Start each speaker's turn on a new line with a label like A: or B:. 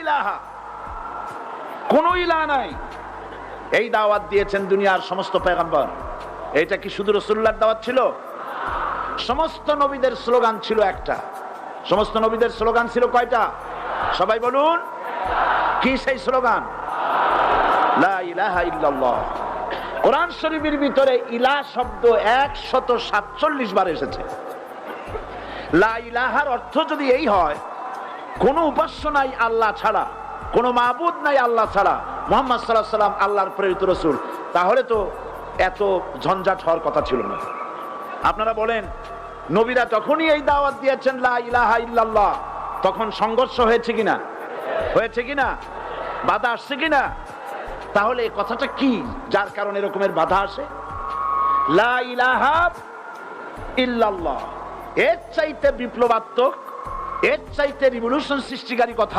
A: ইলাহা, কোন ইলাহ নাই। এই দাওয়াত দিয়েছেন দুনিয়ার সমস্ত পয়গম্বর। এটা কি শুধু রাসূলুল্লাহর দাওয়াত ছিল? সমস্ত নবীদের স্লোগান ছিল একটা। সমস্ত নবীদের স্লোগান ছিল কয়টা? সবাই বলুন, কি সেই স্লোগান? লা ইলাহা ইল্লাল্লাহ। কোরআন শরীফের ভিতরে ইলাহ শব্দ 147 বার এসেছে। লা ইলাহার অর্থ যদি এই হয়, কোন উপাস্য নাই আল্লাহ ছাড়া, কোন মাবুদ নাই আল্লাহ ছাড়া, মুহাম্মদ সাল্লাল্লাহু আলাইহি ওয়াসাল্লাম আল্লাহর প্রেরিত রাসূল, তাহলে তো এত ঝঞ্ঝাট হওয়ার কথা ছিল না। আপনারা বলেন, নবীরা যখনই এই দাওয়াত দিয়েছেন লা ইলাহা ইল্লাল্লাহ, তখন সংঘর্ষ হয়েছে কিনা? হয়েছে কিনা? বাধা আসছে কিনা? তাহলে এই কথাটা কি, যার কারণে এরকমের বাধা আসে? লা ইলাহা ইল্লাল্লাহ, এর চাইতে বিপ্লবাত্মক, এর চাইতে রিভলিউশন সৃষ্টিকারী কথা